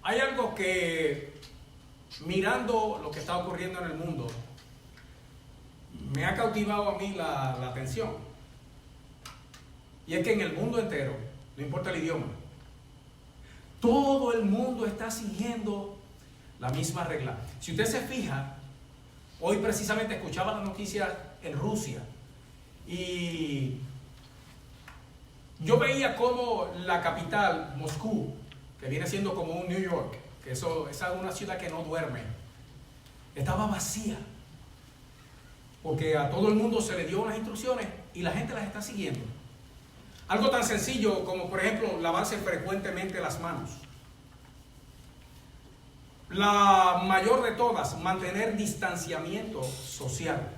Hay algo que, mirando lo que está ocurriendo en el mundo, me ha cautivado a mí la atención. Y es que en el mundo entero, no importa el idioma, todo el mundo está siguiendo la misma regla. Si usted se fija, hoy precisamente escuchaba la noticia en Rusia y yo veía cómo la capital, Moscú, que viene siendo como un New York, que esa es una ciudad que no duerme, estaba vacía, porque a todo el mundo se le dio unas instrucciones y la gente las está siguiendo. Algo tan sencillo como, por ejemplo, lavarse frecuentemente las manos. La mayor de todas, mantener distanciamiento social.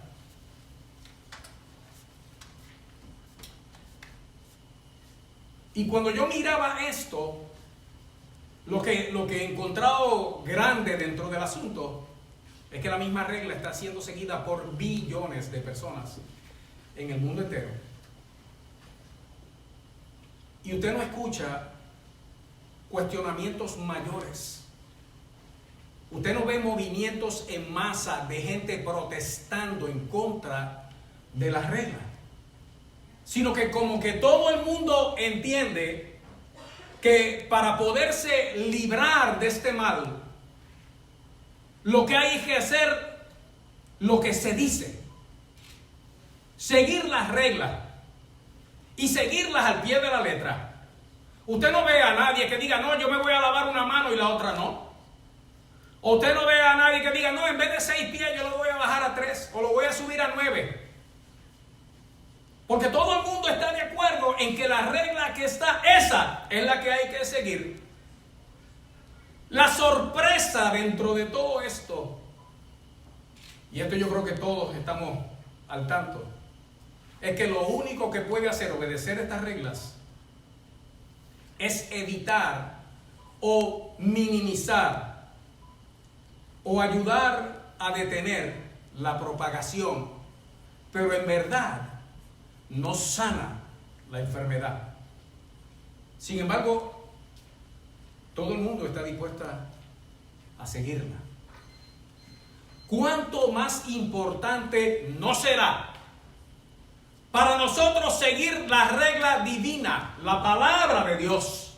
Y cuando yo miraba esto, lo que he encontrado grande dentro del asunto es que la misma regla está siendo seguida por billones de personas en el mundo entero. Y usted no escucha cuestionamientos mayores. Usted no ve movimientos en masa de gente protestando en contra de las reglas. Sino que como que todo el mundo entiende que para poderse librar de este mal, lo que hay que hacer, lo que se dice, seguir las reglas y seguirlas al pie de la letra. Usted no ve a nadie que diga, no, yo me voy a lavar una mano y la otra no. O usted no ve a nadie que diga, no, en vez de 6 pies yo lo voy a bajar a 3 o lo voy a subir a 9. Porque todo el mundo está de acuerdo en que la regla que está, esa es la que hay que seguir. La sorpresa dentro de todo esto, y esto yo creo que todos estamos al tanto, es que lo único que puede hacer obedecer estas reglas es evitar o minimizar o ayudar a detener la propagación, pero en verdad no sana la enfermedad. Sin embargo, todo el mundo está dispuesto a seguirla. ¿Cuánto más importante no será para nosotros seguir la regla divina, la palabra de Dios?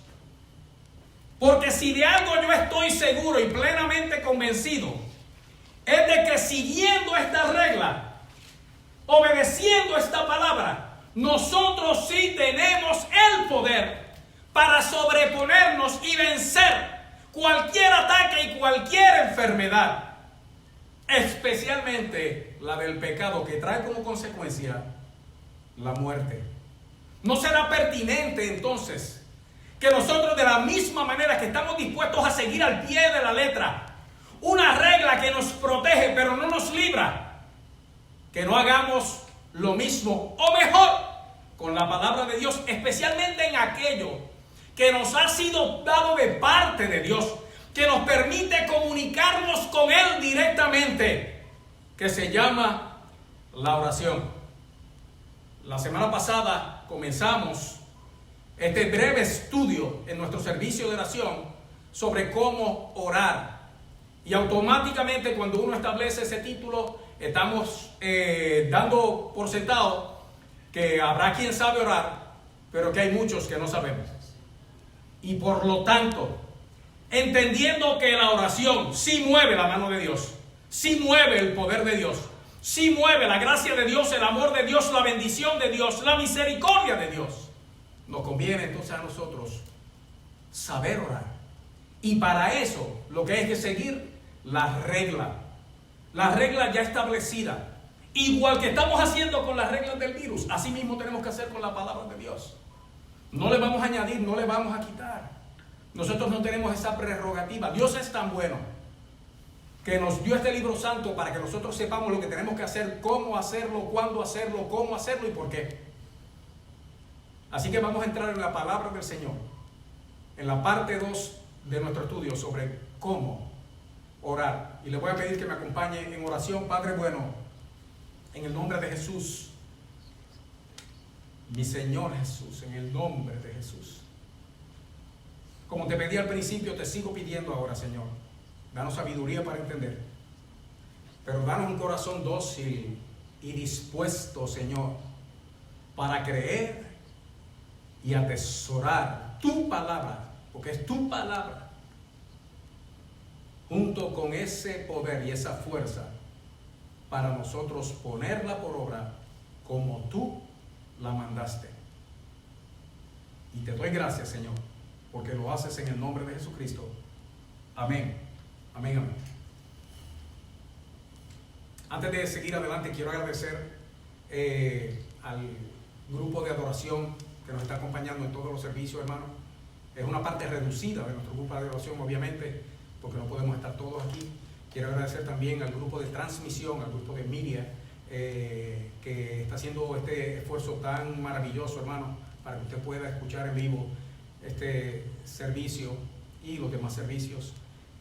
Porque si de algo yo estoy seguro y plenamente convencido, es de que siguiendo esta regla, obedeciendo esta palabra, nosotros sí tenemos el poder para sobreponernos y vencer cualquier ataque y cualquier enfermedad, especialmente la del pecado, que trae como consecuencia la muerte. ¿No será pertinente entonces que nosotros, de la misma manera que estamos dispuestos a seguir al pie de la letra una regla que nos protege pero no nos libra, que no hagamos lo mismo o mejor con la palabra de Dios, especialmente en aquello que nos ha sido dado de parte de Dios, que nos permite comunicarnos con Él directamente, que se llama la oración? La semana pasada comenzamos este breve estudio en nuestro servicio de oración sobre cómo orar. Y automáticamente cuando uno establece ese título, estamos dando por sentado que habrá quien sabe orar, pero que hay muchos que no sabemos. Y por lo tanto, entendiendo que la oración sí mueve la mano de Dios, sí mueve el poder de Dios, sí mueve la gracia de Dios, el amor de Dios, la bendición de Dios, la misericordia de Dios, nos conviene entonces a nosotros saber orar. Y para eso lo que hay que seguir la regla ya establecida, igual que estamos haciendo con las reglas del virus, así mismo tenemos que hacer con la palabra de Dios. No le vamos a añadir, no le vamos a quitar. Nosotros no tenemos esa prerrogativa. Dios es tan bueno que nos dio este libro santo para que nosotros sepamos lo que tenemos que hacer, cómo hacerlo, cuándo hacerlo, cómo hacerlo y por qué. Así que vamos a entrar en la palabra del Señor, en la parte 2 de nuestro estudio sobre cómo orar. Y le voy a pedir que me acompañe en oración. Padre bueno, en el nombre de Jesús, mi Señor Jesús, en el nombre de Jesús, Como te pedí al principio, te sigo pidiendo ahora, Señor. Danos sabiduría para entender. Pero danos un corazón dócil y dispuesto, Señor, para creer y atesorar tu palabra, porque es tu palabra, junto con ese poder y esa fuerza, para nosotros ponerla por obra como tú la mandaste. Y te doy gracias, Señor, porque lo haces en el nombre de Jesucristo. Amén. Amén, amén. Antes de seguir adelante, quiero agradecer al grupo de adoración que nos está acompañando en todos los servicios, hermanos. Es una parte reducida de nuestro grupo de adoración, obviamente, porque no podemos estar todos aquí. Quiero agradecer también al grupo de transmisión, al grupo de media, que está haciendo este esfuerzo tan maravilloso, hermano, para que usted pueda escuchar en vivo este servicio y los demás servicios.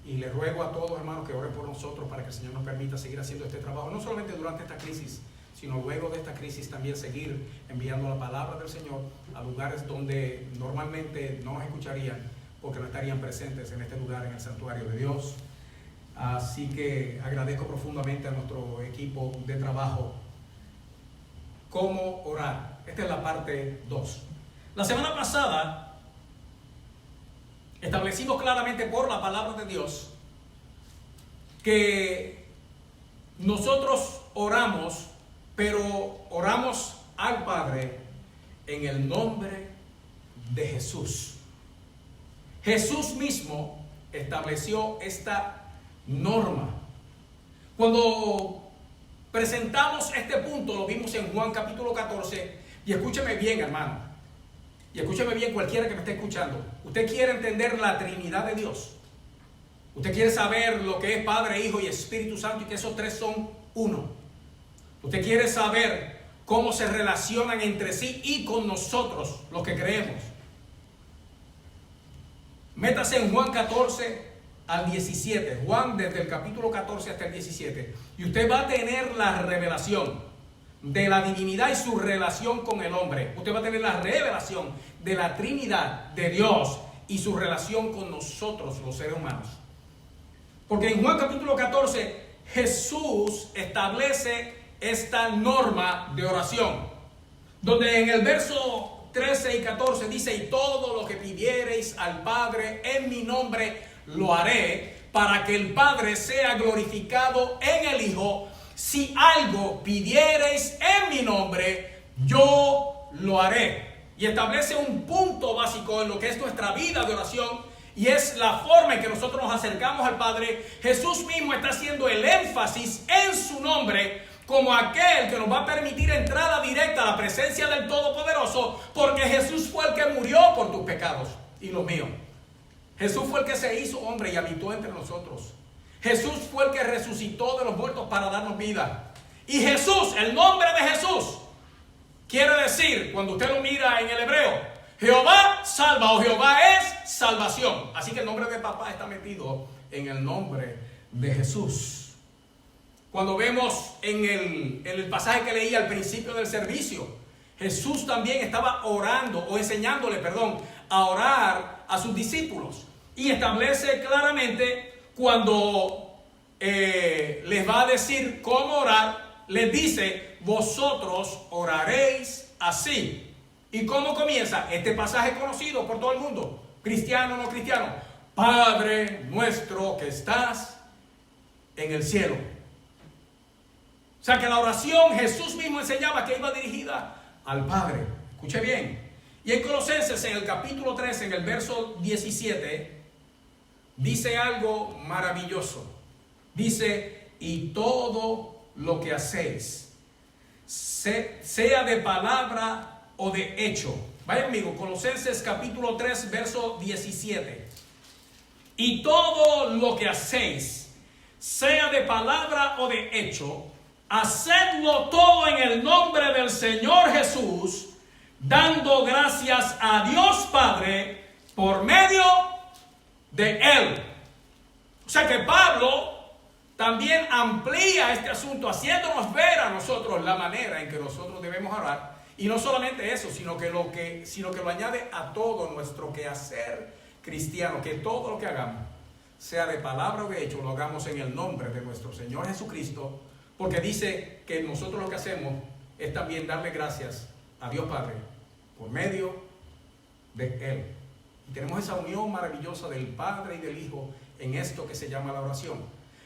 Y le ruego a todos, hermanos, que oren por nosotros para que el Señor nos permita seguir haciendo este trabajo, no solamente durante esta crisis, sino luego de esta crisis también seguir enviando la palabra del Señor a lugares donde normalmente no nos escucharían, porque no estarían presentes en este lugar, en el santuario de Dios. Así que agradezco profundamente a nuestro equipo de trabajo. ¿Cómo orar? Esta es la parte 2. La semana pasada establecimos claramente por la palabra de Dios que nosotros oramos, pero oramos al Padre en el nombre de Jesús. Jesús mismo estableció esta norma. Cuando presentamos este punto, lo vimos en Juan capítulo 14, y escúcheme bien, hermano, y escúcheme bien cualquiera que me esté escuchando. Usted quiere entender la Trinidad de Dios. Usted quiere saber lo que es Padre, Hijo y Espíritu Santo, y que esos tres son uno. Usted quiere saber cómo se relacionan entre sí y con nosotros, los que creemos. Métase en Juan 14 al 17. Juan desde el capítulo 14 hasta el 17. Y usted va a tener la revelación de la divinidad y su relación con el hombre. Usted va a tener la revelación de la Trinidad de Dios y su relación con nosotros, los seres humanos. Porque en Juan capítulo 14 Jesús establece esta norma de oración, donde en el verso 13 y 14 dice: y todo lo que pidiereis al Padre en mi nombre lo haré, para que el Padre sea glorificado en el Hijo. Si algo pidiereis en mi nombre, yo lo haré. Y establece un punto básico en lo que es nuestra vida de oración, y es la forma en que nosotros nos acercamos al Padre. Jesús mismo está haciendo el énfasis en su nombre como aquel que nos va a permitir entrada directa a la presencia del Todopoderoso, porque Jesús fue el que murió por tus pecados y los míos. Jesús fue el que se hizo hombre y habitó entre nosotros. Jesús fue el que resucitó de los muertos para darnos vida. Y Jesús, el nombre de Jesús, quiere decir, cuando usted lo mira en el hebreo, Jehová salva, o Jehová es salvación. Así que el nombre de papá está metido en el nombre de Jesús. Cuando vemos en el pasaje que leí al principio del servicio, Jesús también estaba orando, o enseñándole, a orar a sus discípulos. Y establece claramente, cuando les va a decir cómo orar, les dice: vosotros oraréis así. ¿Y cómo comienza? Este pasaje conocido por todo el mundo, cristiano o no cristiano: Padre nuestro que estás en el cielo. O sea que la oración, Jesús mismo enseñaba que iba dirigida al Padre. Escuche bien. Y en Colosenses, en el capítulo 3, en el verso 17, dice algo maravilloso. Dice: y todo lo que hacéis, sea de palabra o de hecho. Vaya conmigo, Colosenses capítulo 3, verso 17. Y todo lo que hacéis, sea de palabra o de hecho, hacedlo todo en el nombre del Señor Jesús, dando gracias a Dios Padre por medio de Él. O sea que Pablo también amplía este asunto, haciéndonos ver a nosotros la manera en que nosotros debemos orar. Y no solamente eso, sino que lo añade a todo nuestro quehacer cristianos, que todo lo que hagamos, sea de palabra o de hecho, lo hagamos en el nombre de nuestro Señor Jesucristo, porque dice que nosotros lo que hacemos es también darle gracias a Dios Padre por medio de Él. Y tenemos esa unión maravillosa del Padre y del Hijo en esto que se llama la oración.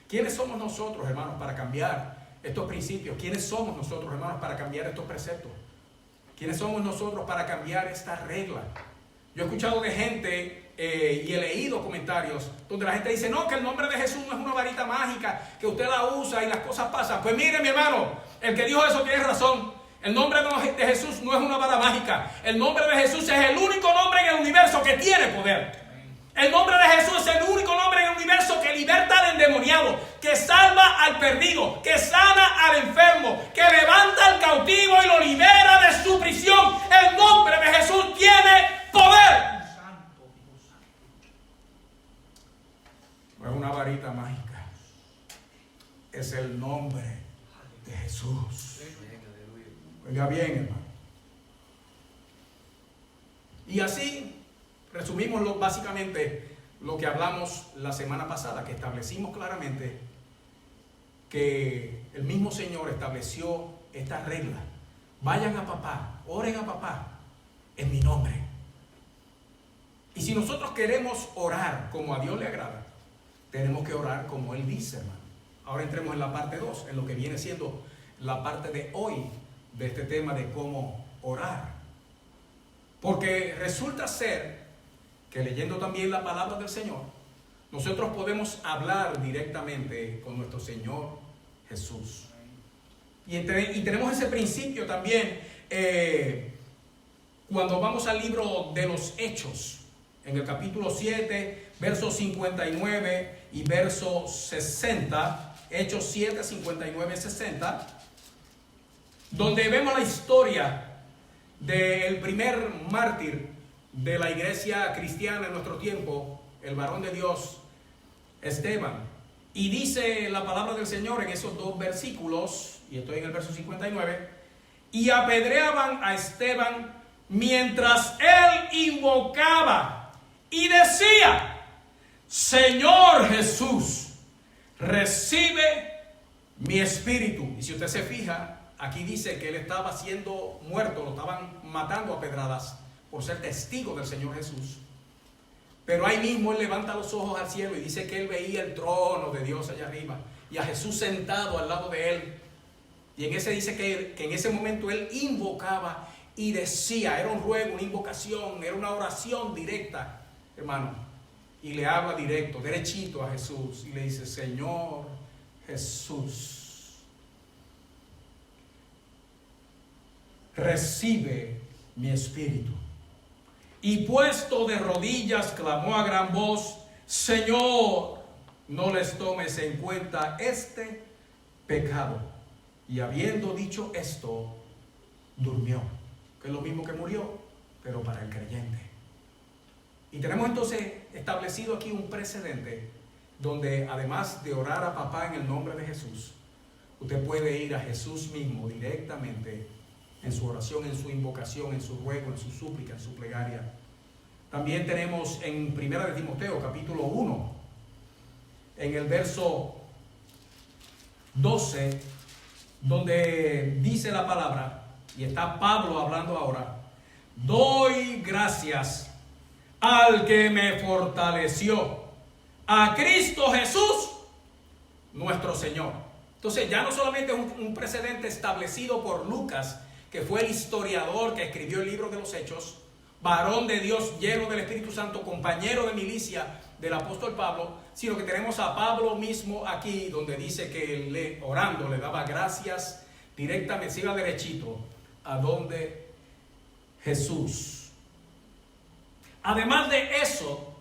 ¿Quiénes somos nosotros, hermanos, para cambiar estos principios? ¿Quiénes somos nosotros, hermanos, para cambiar estos preceptos? ¿Quiénes somos nosotros para cambiar esta regla? Yo he escuchado de gente y he leído comentarios donde la gente dice, no, que el nombre de Jesús no es una varita mágica, que usted la usa y las cosas pasan. Pues mire, mi hermano, el que dijo eso tiene razón. El nombre de Jesús no es una vara mágica. El nombre de Jesús es el único nombre en el universo que tiene poder. El nombre de Jesús es el único nombre en el universo que liberta al endemoniado, que salva al perdido, que sana al enfermo, que levanta al cautivo y lo libera de su prisión. El nombre de Jesús tiene poder. No es una varita mágica, es el nombre de Jesús. Oiga bien, hermano. Y así resumimos básicamente lo que hablamos la semana pasada, que establecimos claramente que el mismo Señor estableció esta regla. Vayan a papá, oren a papá en mi nombre. Y si nosotros queremos orar como a Dios le agrada, tenemos que orar como Él dice, hermano. Ahora entremos en la parte 2, en lo que viene siendo la parte de hoy de este tema de cómo orar. Porque resulta ser que leyendo también la palabra del Señor, nosotros podemos hablar directamente con nuestro Señor Jesús. Y tenemos ese principio también cuando vamos al libro de los Hechos, en el capítulo 7, versos 59 y verso 60, Hechos 7, 59 y 60, donde vemos la historia del primer mártir de la iglesia cristiana en nuestro tiempo, el varón de Dios, Esteban. Y dice la palabra del Señor en esos dos versículos, y estoy en el verso 59, y apedreaban a Esteban mientras él invocaba y decía, Señor Jesús, recibe mi espíritu. Y si usted se fija, aquí dice que él estaba siendo muerto, lo estaban matando a pedradas por ser testigo del Señor Jesús. Pero ahí mismo él levanta los ojos al cielo y dice que él veía el trono de Dios allá arriba y a Jesús sentado al lado de él. Y en ese dice que en ese momento él invocaba y decía, era un ruego, una invocación, era una oración directa, hermano. Y le habla directo, derechito a Jesús y le dice, Señor Jesús, recibe mi espíritu. Y puesto de rodillas clamó a gran voz, Señor, no les tomes en cuenta este pecado. Y habiendo dicho esto, durmió, que es lo mismo que murió, pero para el creyente. Y tenemos entonces establecido aquí un precedente donde además de orar a papá en el nombre de Jesús, usted puede ir a Jesús mismo directamente en su oración, en su invocación, en su ruego, en su súplica, en su plegaria. También tenemos en 1 de Timoteo, capítulo 1, en el verso 12, donde dice la palabra, y está Pablo hablando ahora, doy gracias al que me fortaleció, a Cristo Jesús, nuestro Señor. Entonces ya no solamente un precedente establecido por Lucas, que fue el historiador que escribió el libro de los Hechos, varón de Dios lleno del Espíritu Santo, compañero de milicia del apóstol Pablo, sino que tenemos a Pablo mismo aquí, donde dice que orando le daba gracias directamente, se iba derechito a donde Jesús. Además de eso,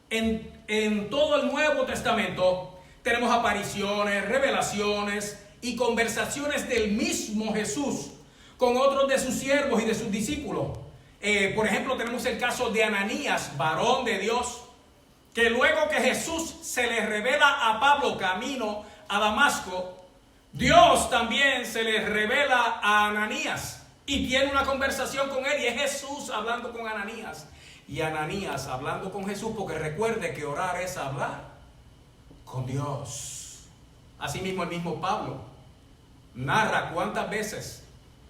en todo el Nuevo Testamento tenemos apariciones, revelaciones y conversaciones del mismo Jesús con otros de sus siervos y de sus discípulos. Por ejemplo, tenemos el caso de Ananías, varón de Dios, que luego que Jesús se le revela a Pablo camino a Damasco, Dios también se le revela a Ananías y tiene una conversación con él, y es Jesús hablando con Ananías. y Ananías hablando con Jesús, porque recuerde que orar es hablar con Dios. Asimismo, el mismo Pablo narra cuántas veces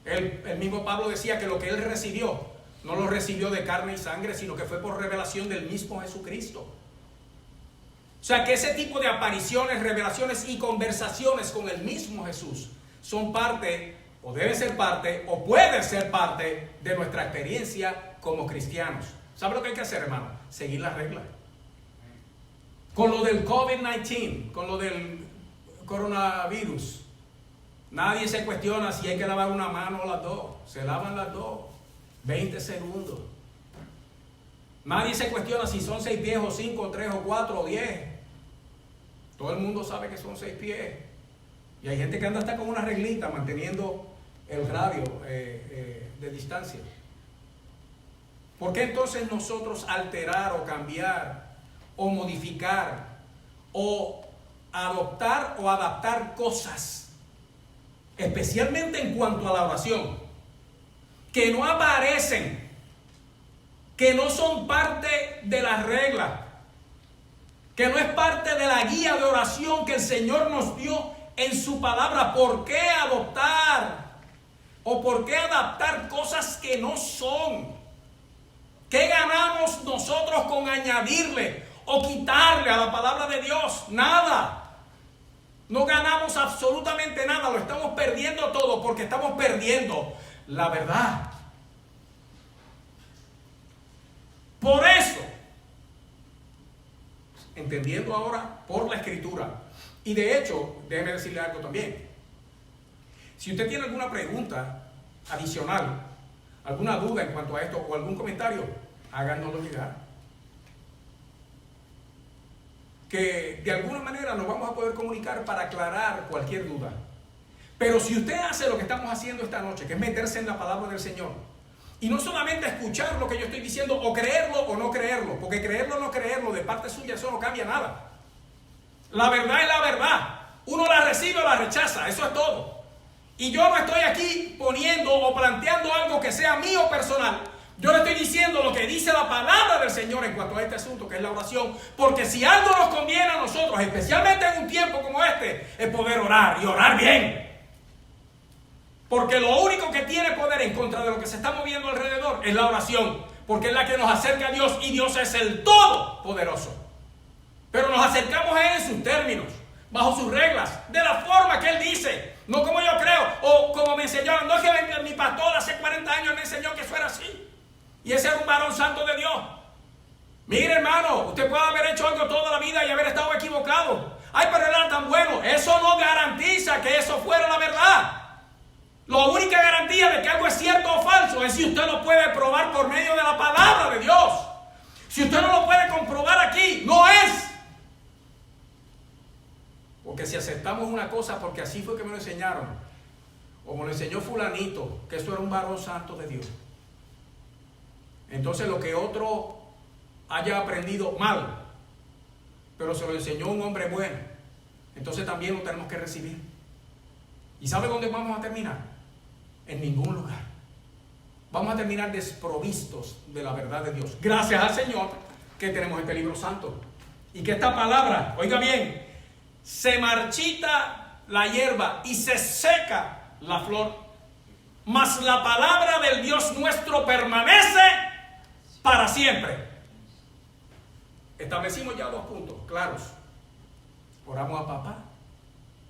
el mismo Pablo decía que lo que él recibió no lo recibió de carne y sangre, sino que fue por revelación del mismo Jesucristo. O sea que ese tipo de apariciones, revelaciones y conversaciones con el mismo Jesús son parte, o deben ser parte, o pueden ser parte de nuestra experiencia como cristianos. ¿Sabe lo que hay que hacer, hermano? Seguir las reglas. Con lo del COVID-19, con lo del coronavirus, nadie se cuestiona si hay que lavar una mano o las dos. Se lavan las dos. 20 segundos. Nadie se cuestiona si son 6 pies o 5, 3 o 4 o 10. Todo el mundo sabe que son 6 pies. Y hay gente que anda hasta con una reglita manteniendo el radio de distancia. ¿Por qué entonces nosotros alterar o cambiar o modificar o adoptar o adaptar cosas, especialmente en cuanto a la oración, que no aparecen, que no son parte de las reglas, que no es parte de la guía de oración que el Señor nos dio en su palabra? ¿Por qué adoptar o por qué adaptar cosas que no son? ¿Qué ganamos nosotros con añadirle o quitarle a la palabra de Dios? Nada. No ganamos absolutamente nada. Lo estamos perdiendo todo porque estamos perdiendo la verdad. Por eso, entendiendo ahora por la Escritura, y de hecho, déjeme decirle algo también. Si usted tiene alguna pregunta adicional, alguna duda en cuanto a esto o algún comentario, háganoslo llegar. Que de alguna manera nos vamos a poder comunicar para aclarar cualquier duda. Pero si usted hace lo que estamos haciendo esta noche, que es meterse en la palabra del Señor, y no solamente escuchar lo que yo estoy diciendo, o creerlo o no creerlo, porque creerlo o no creerlo de parte suya, eso no cambia nada. La verdad es la verdad. Uno la recibe o la rechaza, eso es todo. Y yo no estoy aquí poniendo o planteando algo que sea mío personal. Yo le estoy diciendo lo que dice la palabra del Señor en cuanto a este asunto, que es la oración. Porque si algo nos conviene a nosotros, especialmente en un tiempo como este, es poder orar y orar bien. Porque lo único que tiene poder en contra de lo que se está moviendo alrededor es la oración. Porque es la que nos acerca a Dios, y Dios es el Todopoderoso. Pero nos acercamos a Él en sus términos, bajo sus reglas, de la forma que Él dice. No como yo creo, o como me enseñaron. No es que mi pastor hace 40 años me enseñó que eso era así. Y ese era un varón santo de Dios. Mire, hermano, usted puede haber hecho algo toda la vida y haber estado equivocado. Ay, pero era tan bueno. Eso no garantiza que eso fuera la verdad. La única garantía de que algo es cierto o falso es si usted lo puede probar por medio de la palabra de Dios. Si usted no lo puede comprobar aquí, no es. Porque si aceptamos una cosa porque así fue que me lo enseñaron, o me lo enseñó fulanito, que eso era un varón santo de Dios, entonces lo que otro haya aprendido mal, pero se lo enseñó un hombre bueno, entonces también lo tenemos que recibir. ¿Y sabe dónde vamos a terminar? En ningún lugar. Vamos a terminar desprovistos de la verdad de Dios. Gracias al Señor que tenemos este libro santo. Y que esta palabra, oiga bien, se marchita la hierba y se seca la flor, mas la palabra del Dios nuestro permanece para siempre. Establecimos ya 2 puntos claros. Oramos a papá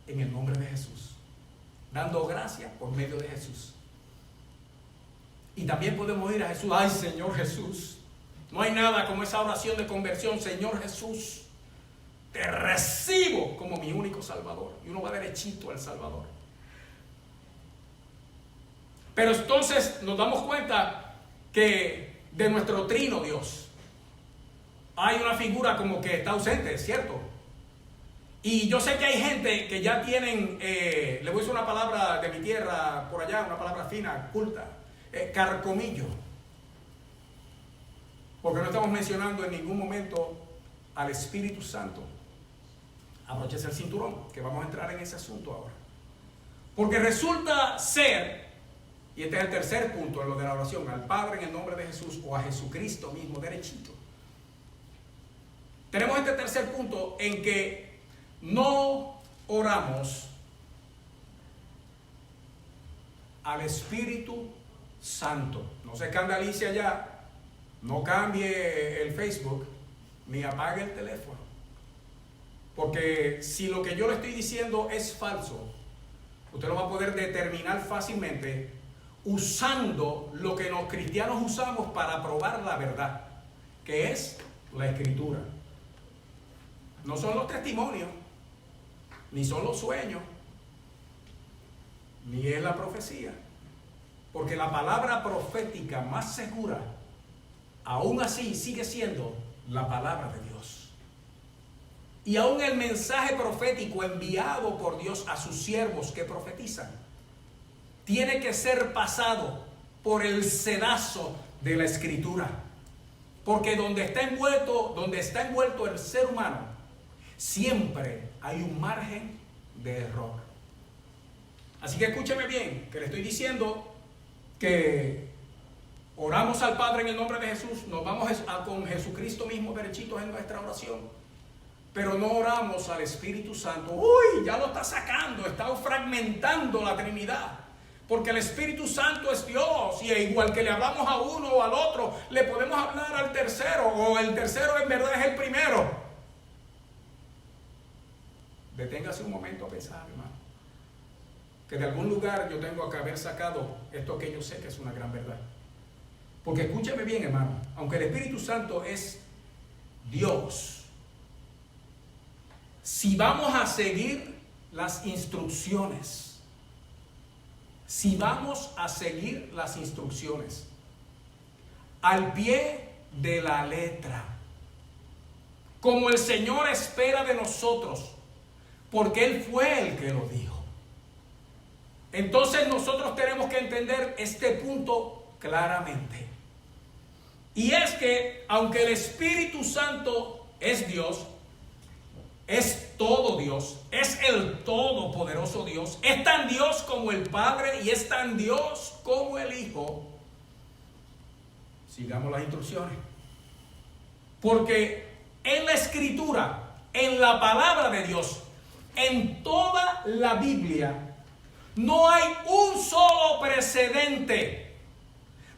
en el nombre de Jesús, dando gracias por medio de Jesús. Y también podemos ir a Jesús. Ay, Señor Jesús, no hay nada como esa oración de conversión. Señor Jesús, te recibo como mi único Salvador. Y uno va derechito al Salvador. Pero entonces nos damos cuenta que de nuestro trino Dios hay una figura como que está ausente, ¿es cierto? Y yo sé que hay gente que ya tienen, le voy a usar una palabra de mi tierra por allá, una palabra fina, culta, carcomillo. Porque no estamos mencionando en ningún momento al Espíritu Santo. Abróchese el cinturón, que vamos a entrar en ese asunto ahora. Porque resulta ser Y este es el tercer punto en lo de la oración, al Padre en el nombre de Jesús o a Jesucristo mismo, derechito. Tenemos este tercer punto en que no oramos al Espíritu Santo. No se escandalice allá, no cambie el Facebook, ni apague el teléfono. Porque si lo que yo le estoy diciendo es falso, usted lo va a poder determinar fácilmente usando lo que los cristianos usamos para probar la verdad, que es la Escritura. No son los testimonios, ni son los sueños, ni es la profecía. Porque la palabra profética más segura, aún así, sigue siendo la palabra de Dios. Y aún el mensaje profético enviado por Dios a sus siervos que profetizan, tiene que ser pasado por el sedazo de la Escritura. Porque donde está envuelto el ser humano, siempre hay un margen de error. Así que escúcheme bien, que le estoy diciendo que oramos al Padre en el nombre de Jesús, nos vamos con Jesucristo mismo derechitos en nuestra oración, pero no oramos al Espíritu Santo. Uy, ya lo está sacando, está fragmentando la Trinidad, porque el Espíritu Santo es Dios, y igual que le hablamos a uno o al otro, le podemos hablar al tercero, o el tercero en verdad es el primero. Deténgase un momento a pensar, hermano, que de algún lugar yo tengo que haber sacado esto que yo sé que es una gran verdad. Porque escúchame bien, hermano, aunque el Espíritu Santo es Dios, si vamos a seguir las instrucciones, al pie de la letra, como el Señor espera de nosotros, porque Él fue el que lo dijo, entonces nosotros tenemos que entender este punto claramente. Y es que aunque el Espíritu Santo es Dios, es todo Dios, es el todopoderoso Dios, es tan Dios como el Padre y es tan Dios como el Hijo, sigamos las instrucciones. Porque en la Escritura, en la palabra de Dios, en toda la Biblia, no hay un solo precedente,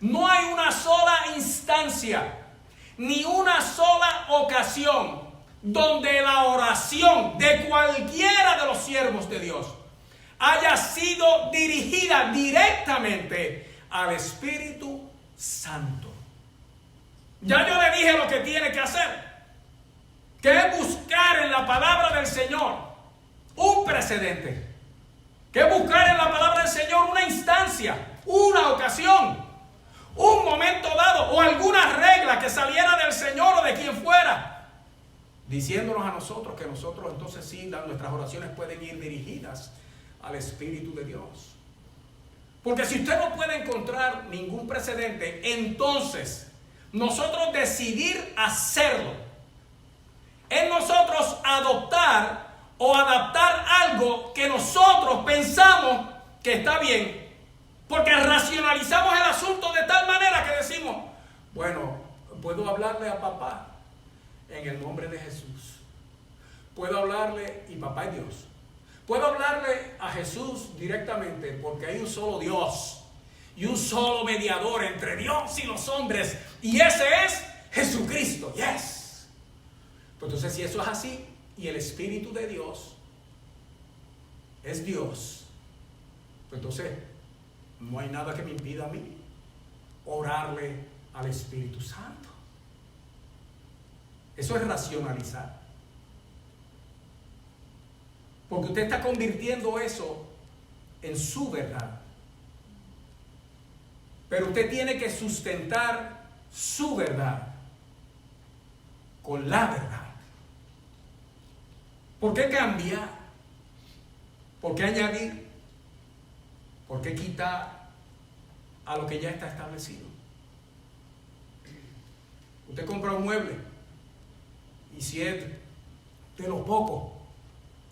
no hay una sola instancia, ni una sola ocasión donde la oración de cualquiera de los siervos de Dios haya sido dirigida directamente al Espíritu Santo. Ya yo le dije lo que tiene que hacer, que es buscar en la palabra del Señor un precedente, que es buscar en la palabra del Señor una instancia, una ocasión, un momento dado o alguna regla que saliera del Señor o de quien fuera, diciéndonos a nosotros que nosotros entonces sí, nuestras oraciones pueden ir dirigidas al Espíritu de Dios. Porque si usted no puede encontrar ningún precedente, entonces nosotros decidir hacerlo es nosotros adoptar o adaptar algo que nosotros pensamos que está bien, porque racionalizamos el asunto de tal manera que decimos, bueno, puedo hablarle a papá en el nombre de Jesús, puedo hablarle, y papá es Dios, puedo hablarle a Jesús directamente porque hay un solo Dios y un solo mediador entre Dios y los hombres, y ese es Jesucristo. Yes. Pues entonces, si eso es así y el Espíritu de Dios es Dios, pues entonces no hay nada que me impida a mí orarle al Espíritu Santo. Eso es racionalizar, porque usted está convirtiendo eso en su verdad, pero usted tiene que sustentar su verdad con la verdad. ¿Por qué cambiar? ¿Por qué añadir? ¿Por qué quitar a lo que ya está establecido? Usted compra un mueble y si es de los pocos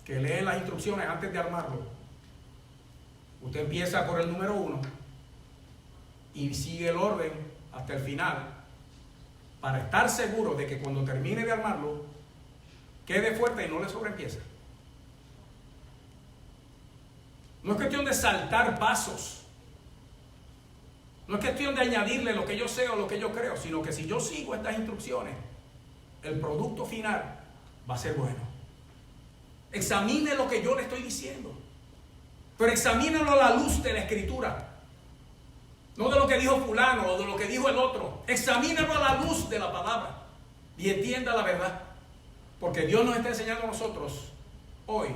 que lee las instrucciones antes de armarlo, usted empieza por el número 1 y sigue el orden hasta el final para estar seguro de que cuando termine de armarlo quede fuerte y no le sobreempieza. No es cuestión de saltar pasos, no es cuestión de añadirle lo que yo sé o lo que yo creo, sino que si yo sigo estas instrucciones, el producto final va a ser bueno. Examine lo que yo le estoy diciendo, pero examínelo a la luz de la Escritura. No de lo que dijo fulano o de lo que dijo el otro. Examínalo a la luz de la palabra y entienda la verdad. Porque Dios nos está enseñando a nosotros hoy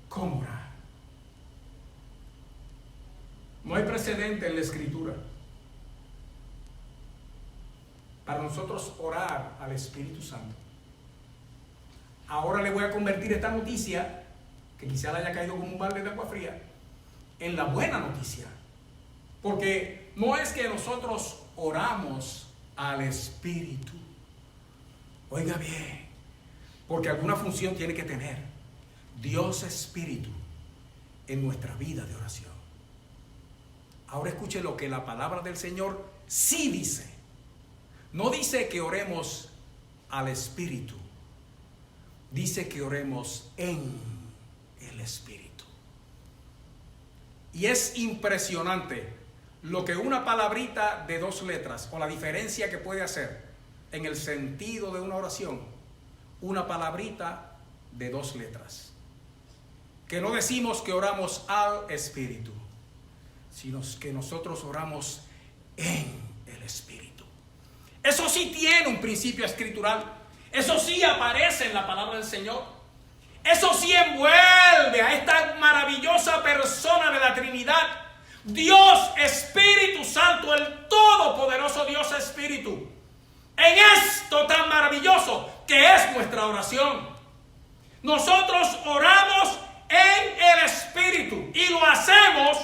cómo orar. No hay precedente en la Escritura para nosotros orar al Espíritu Santo. Ahora le voy a convertir esta noticia, que quizá le haya caído como un balde de agua fría, en la buena noticia. Porque no es que nosotros oramos al Espíritu. Oiga bien, porque alguna función tiene que tener Dios Espíritu en nuestra vida de oración. Ahora escuche lo que la palabra del Señor sí dice. No dice que oremos al Espíritu, dice que oremos en el Espíritu. Y es impresionante lo que una palabrita de 2 letras, o la diferencia que puede hacer en el sentido de una oración, una palabrita de 2 letras. Que no decimos que oramos al Espíritu, sino que nosotros oramos en el Espíritu. Eso sí tiene un principio escritural. Eso sí aparece en la palabra del Señor. Eso sí envuelve a esta maravillosa persona de la Trinidad, Dios Espíritu Santo, el todopoderoso Dios Espíritu, en esto tan maravilloso que es nuestra oración. Nosotros oramos en el Espíritu y lo hacemos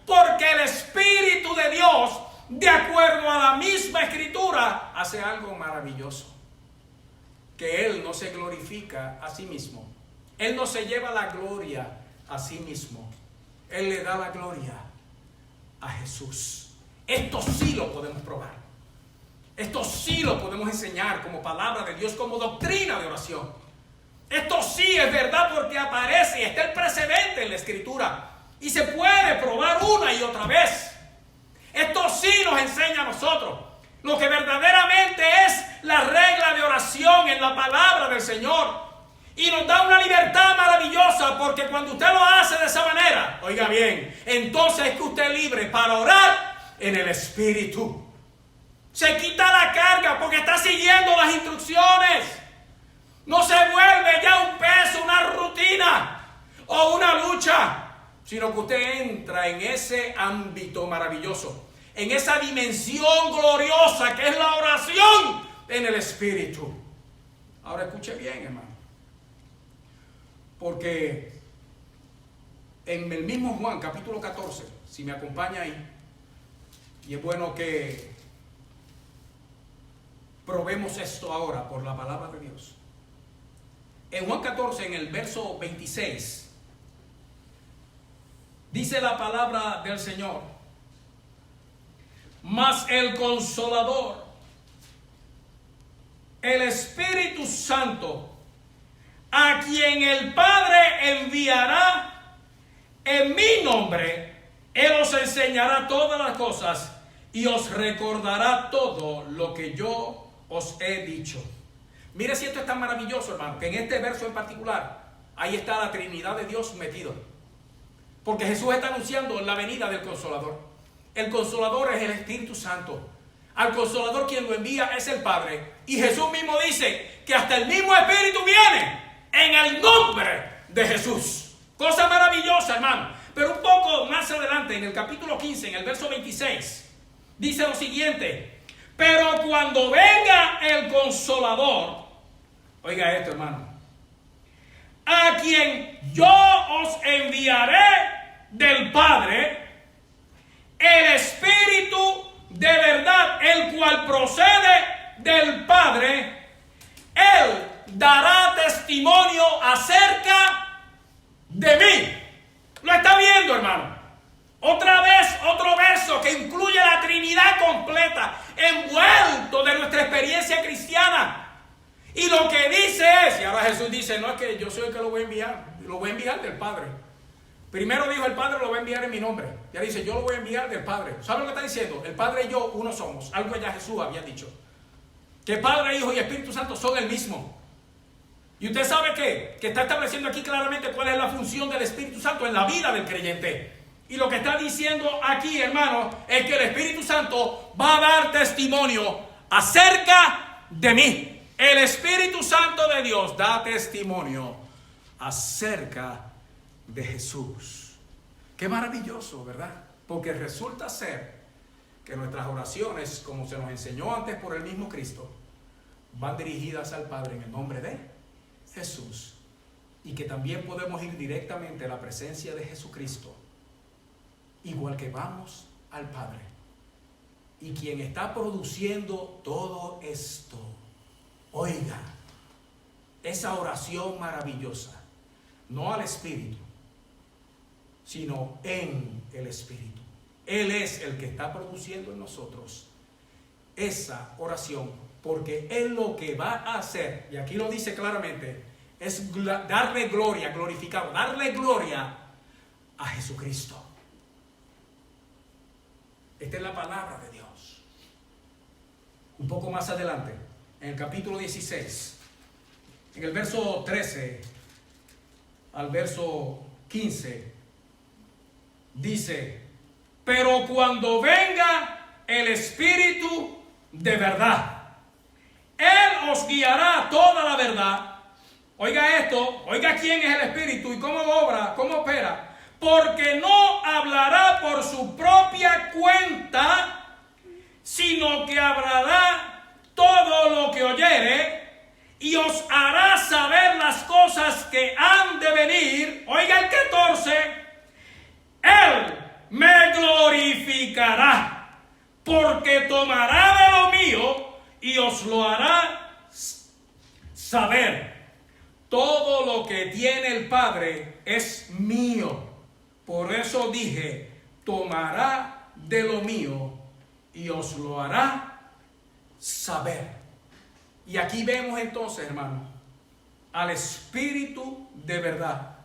porque el Espíritu de Dios, de acuerdo a la misma Escritura, hace algo maravilloso. Que Él no se glorifica a sí mismo. Él no se lleva la gloria a sí mismo. Él le da la gloria a Jesús. Esto sí lo podemos probar. Esto sí lo podemos enseñar como palabra de Dios, como doctrina de oración. Esto sí es verdad porque aparece y está el precedente en la Escritura. Y se puede probar una y otra vez. Esto sí nos enseña a nosotros lo que verdaderamente es la regla de oración en la palabra del Señor. Y nos da una libertad maravillosa, porque cuando usted lo hace de esa manera, oiga bien, entonces es que usted es libre para orar en el Espíritu. Se quita la carga porque está siguiendo las instrucciones. No se vuelve ya un peso, una rutina o una lucha, sino que usted entra en ese ámbito maravilloso, en esa dimensión gloriosa que es la oración en el Espíritu. Ahora escuche bien, hermano, porque en el mismo Juan capítulo 14, si me acompaña ahí, y es bueno que probemos esto ahora por la palabra de Dios. En Juan 14, en el verso 26, dice la palabra del Señor: mas el Consolador, el Espíritu Santo, a quien el Padre enviará en mi nombre, Él os enseñará todas las cosas y os recordará todo lo que yo os he dicho. Mire si esto es tan maravilloso, hermano, que en este verso en particular, ahí está la Trinidad de Dios metido. Porque Jesús está anunciando la venida del Consolador. El Consolador es el Espíritu Santo. Al Consolador quien lo envía es el Padre. Y Jesús mismo dice que hasta el mismo Espíritu viene en el nombre de Jesús. Cosa maravillosa, hermano. Pero un poco más adelante, en el capítulo 15, en el verso 26, dice lo siguiente: pero cuando venga el Consolador, oiga esto, hermano, a quien yo os enviaré del Padre, el Espíritu de verdad, el cual procede del Padre, Él dará testimonio acerca de mí. ¿Lo está viendo, hermano? Otra vez, otro verso que incluye la Trinidad completa, envuelto de nuestra experiencia cristiana. Y lo que dice es, y ahora Jesús dice, no es que yo soy el que lo voy a enviar del Padre. Primero dijo, el Padre lo va a enviar en mi nombre. Ya dice, yo lo voy a enviar del Padre. ¿Sabe lo que está diciendo? El Padre y yo uno somos. Algo que ya Jesús había dicho. Que Padre, Hijo y Espíritu Santo son el mismo. Y usted sabe que está estableciendo aquí claramente cuál es la función del Espíritu Santo en la vida del creyente. Y lo que está diciendo aquí, hermano, es que el Espíritu Santo va a dar testimonio acerca de mí. El Espíritu Santo de Dios da testimonio acerca de Jesús. Qué maravilloso, ¿verdad? Porque resulta ser que nuestras oraciones, como se nos enseñó antes por el mismo Cristo, van dirigidas al Padre en el nombre de Jesús. Y que también podemos ir directamente a la presencia de Jesucristo, igual que vamos al Padre. Y quien está produciendo todo esto, oiga, esa oración maravillosa, no al Espíritu, sino en el Espíritu. Él es el que está produciendo en nosotros esa oración, porque Él lo que va a hacer, y aquí lo dice claramente, es darle gloria, glorificar, darle gloria a Jesucristo. Esta es la palabra de Dios. Un poco más adelante, en el capítulo 16, en el verso 13 al verso 15, dice: pero cuando venga el Espíritu de verdad, Él os guiará a toda la verdad. Oiga esto, oiga quién es el Espíritu y cómo obra, cómo opera. Porque no hablará por su propia cuenta, sino que hablará todo lo que oyere y os hará saber las cosas que han de venir. Oiga el 14, Él me glorificará, porque tomará de lo mío y os lo hará saber. Todo lo que tiene el Padre es mío. Por eso dije, tomará de lo mío y os lo hará saber. Y aquí vemos entonces, hermano, al Espíritu de verdad.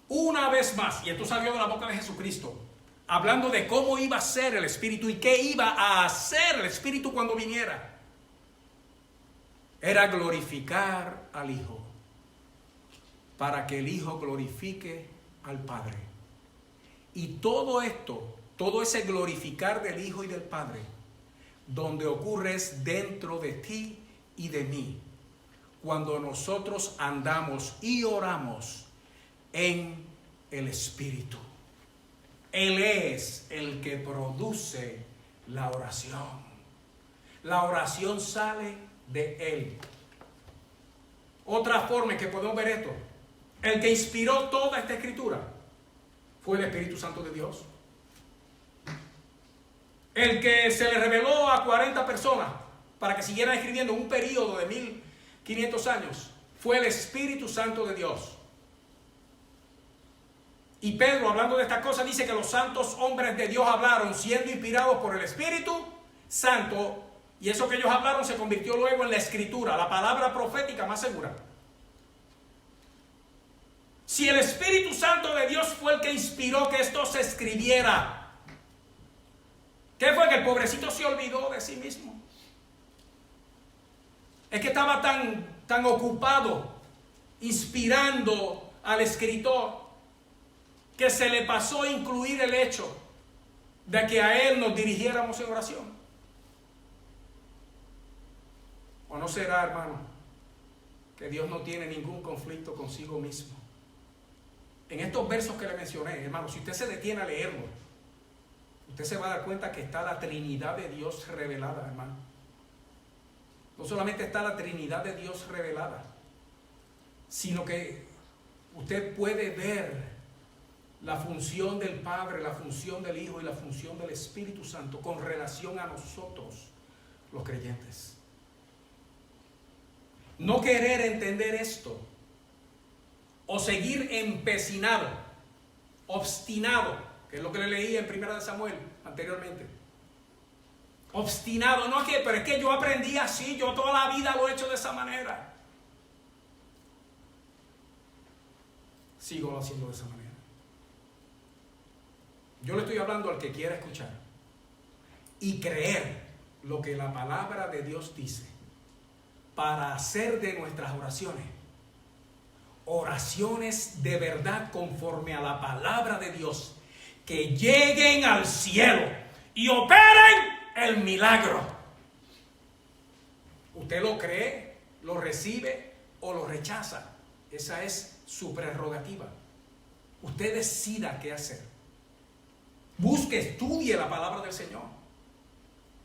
Una vez más, y esto salió de la boca de Jesucristo, hablando de cómo iba a ser el Espíritu y qué iba a hacer el Espíritu cuando viniera. Era glorificar al Hijo, para que el Hijo glorifique al Padre. Y todo esto, todo ese glorificar del Hijo y del Padre, donde ocurre es dentro de ti y de mí, cuando nosotros andamos y oramos en el Espíritu. Él es el que produce la oración. La oración sale de Él. Otra forma en que podemos ver esto: el que inspiró toda esta escritura fue el Espíritu Santo de Dios. El que se le reveló a 40 personas para que siguieran escribiendo un periodo de 1500 años fue el Espíritu Santo de Dios. Y Pedro, hablando de estas cosas, dice que los santos hombres de Dios hablaron siendo inspirados por el Espíritu Santo, y eso que ellos hablaron se convirtió luego en la escritura, la palabra profética más segura. Si el Espíritu Santo de Dios fue el que inspiró que esto se escribiera, ¿qué fue? Que el pobrecito se olvidó de sí mismo. Es que estaba tan ocupado inspirando al escritor que se le pasó incluir el hecho de que a él nos dirigiéramos en oración. ¿O no será, hermano, que Dios no tiene ningún conflicto consigo mismo? En estos versos que le mencioné, hermano, si usted se detiene a leerlo, usted se va a dar cuenta que está la Trinidad de Dios revelada, hermano. No solamente está la Trinidad de Dios revelada, sino que usted puede ver la función del Padre, la función del Hijo y la función del Espíritu Santo con relación a nosotros, los creyentes. No querer entender esto o seguir empecinado, obstinado, que es lo que le leí en 1 Samuel anteriormente. Obstinado, no es que, pero es que yo aprendí así, yo toda la vida lo he hecho de esa manera. Sigo haciendo de esa manera. Yo le estoy hablando al que quiera escuchar y creer lo que la palabra de Dios dice para hacer de nuestras oraciones de verdad conforme a la palabra de Dios, que lleguen al cielo y operen el milagro. ¿Usted lo cree, lo recibe o lo rechaza? Esa es su prerrogativa. Usted decida qué hacer. Busque, estudie la palabra del Señor.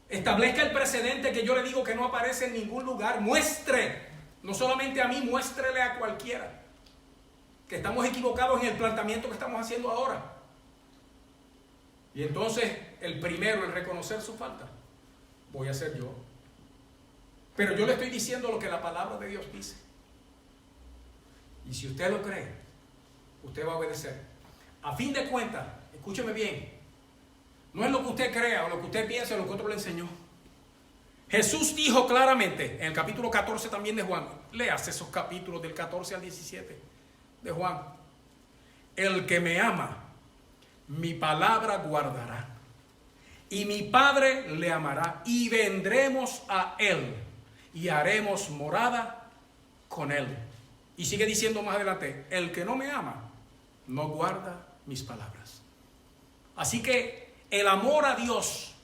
Establezca el precedente que yo le digo que no aparece en ningún lugar. Muestre, no solamente a mí, muéstrele a cualquiera que estamos equivocados en el planteamiento que estamos haciendo ahora. Y entonces el primero en reconocer su falta voy a ser yo. Pero yo le estoy diciendo lo que la palabra de Dios dice. Y si usted lo cree, usted va a obedecer. A fin de cuentas, escúcheme bien, no es lo que usted crea o lo que usted piensa o lo que otro le enseñó. Jesús dijo claramente en el capítulo 14 también de Juan, léase esos capítulos del 14 al 17 de Juan: el que me ama, mi palabra guardará, y mi Padre le amará, y vendremos a él, y haremos morada con él. Y sigue diciendo más adelante: el que no me ama, no guarda mis palabras. Así que el amor a Dios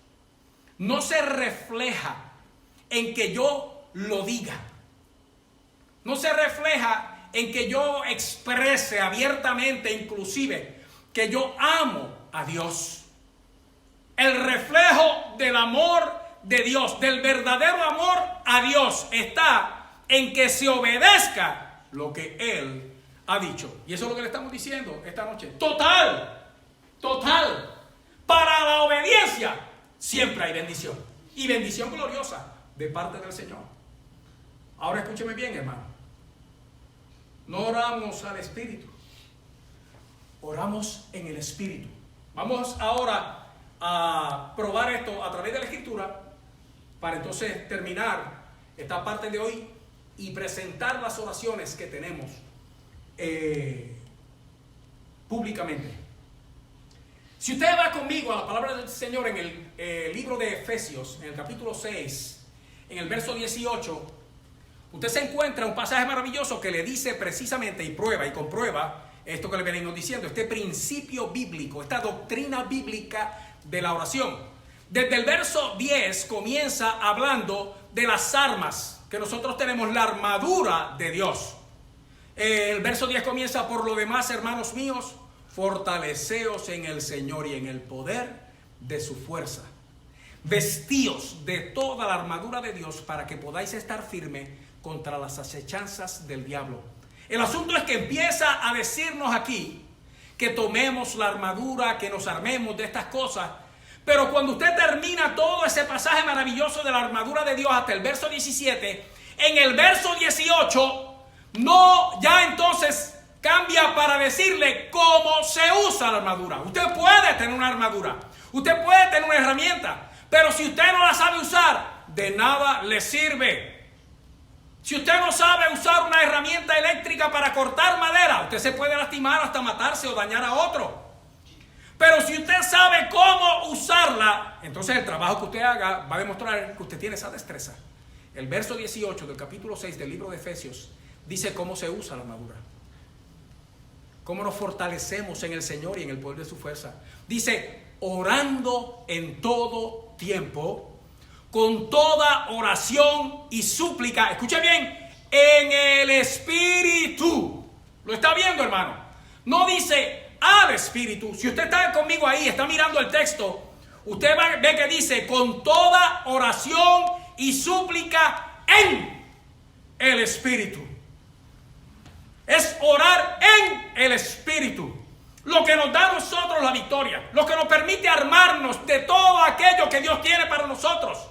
no se refleja en que yo lo diga, no se refleja en que yo exprese abiertamente, inclusive, que yo amo a Dios. El reflejo del amor de Dios, del verdadero amor a Dios, está en que se obedezca lo que Él ha dicho. Y eso es lo que le estamos diciendo esta noche. Total. Para la obediencia siempre hay bendición. Y bendición gloriosa de parte del Señor. Ahora escúcheme bien, hermano. No oramos al Espíritu, oramos en el Espíritu. Vamos ahora a probar esto a través de la Escritura para entonces terminar esta parte de hoy y presentar las oraciones que tenemos públicamente. Si usted va conmigo a la palabra del Señor en el libro de Efesios, en el capítulo 6, en el verso 18, usted se encuentra un pasaje maravilloso que le dice precisamente y prueba y comprueba esto que le venimos diciendo, este principio bíblico, esta doctrina bíblica de la oración. Desde el verso 10 comienza hablando de las armas que nosotros tenemos, la armadura de Dios. El verso 10 comienza: por lo demás, hermanos míos, fortaleceos en el Señor y en el poder de su fuerza. Vestíos de toda la armadura de Dios para que podáis estar firme contra las acechanzas del diablo. El asunto es que empieza a decirnos aquí que tomemos la armadura, que nos armemos de estas cosas. Pero cuando usted termina todo ese pasaje maravilloso de la armadura de Dios hasta el verso 17, en el verso 18 no, ya entonces cambia para decirle cómo se usa la armadura. Usted puede tener una armadura, usted puede tener una herramienta, pero si usted no la sabe usar, de nada le sirve. Si usted no sabe usar una herramienta eléctrica para cortar madera, usted se puede lastimar hasta matarse o dañar a otro. Pero si usted sabe cómo usarla, entonces el trabajo que usted haga va a demostrar que usted tiene esa destreza. El verso 18 del capítulo 6 del libro de Efesios dice cómo se usa la armadura, cómo nos fortalecemos en el Señor y en el poder de su fuerza. Dice: orando en todo tiempo, con toda oración y súplica, escuche bien, en el Espíritu. ¿Lo está viendo, hermano? No dice al Espíritu. Si usted está conmigo ahí, está mirando el texto, usted ve que dice con toda oración y súplica en el Espíritu. Es orar en el Espíritu lo que nos da a nosotros la victoria, lo que nos permite armarnos de todo aquello que Dios tiene para nosotros.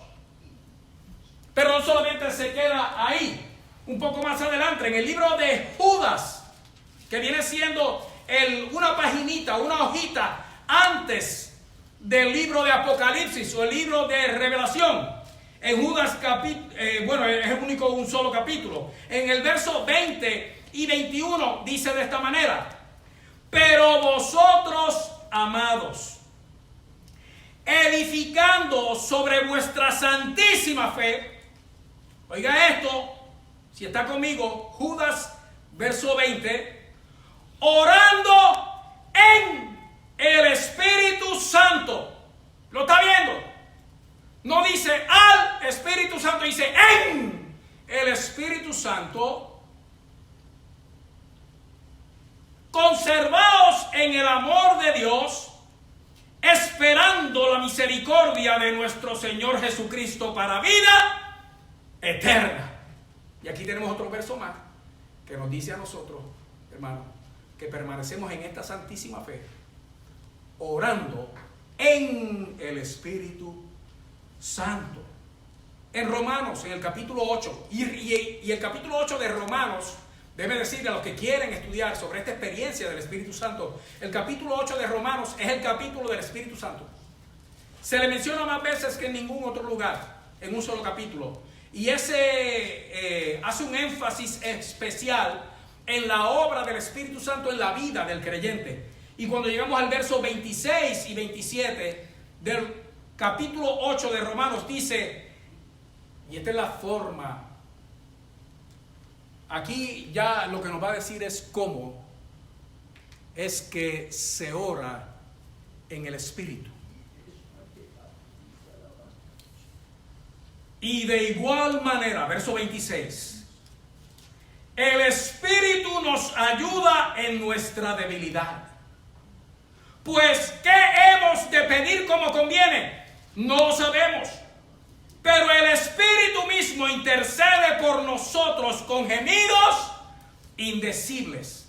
Pero no solamente se queda ahí. Un poco más adelante, en el libro de Judas, que viene siendo una paginita, una hojita antes del libro de Apocalipsis o el libro de Revelación. En Judas es el único un solo capítulo. En el verso 20 y 21 dice de esta manera: pero vosotros, amados, edificando sobre vuestra santísima fe, oiga esto, si está conmigo, Judas, verso 20, orando en el Espíritu Santo. ¿Lo está viendo? No dice al Espíritu Santo, dice en el Espíritu Santo. Conservaos en el amor de Dios, esperando la misericordia de nuestro Señor Jesucristo para vida eterna. Y aquí tenemos otro verso más que nos dice a nosotros, hermanos, que permanecemos en esta santísima fe, orando en el Espíritu Santo. En Romanos, en el capítulo 8, y el capítulo 8 de Romanos, debe decirle a los que quieren estudiar sobre esta experiencia del Espíritu Santo, el capítulo 8 de Romanos es el capítulo del Espíritu Santo. Se le menciona más veces que en ningún otro lugar, en un solo capítulo. Y ese hace un énfasis especial en la obra del Espíritu Santo en la vida del creyente. Y cuando llegamos al verso 26 y 27 del capítulo 8 de Romanos, dice, y esta es la forma, aquí ya lo que nos va a decir es cómo es que se ora en el Espíritu. Y de igual manera, verso 26, el Espíritu nos ayuda en nuestra debilidad. Pues, ¿qué hemos de pedir como conviene? No lo sabemos. Pero el Espíritu mismo intercede por nosotros con gemidos indecibles.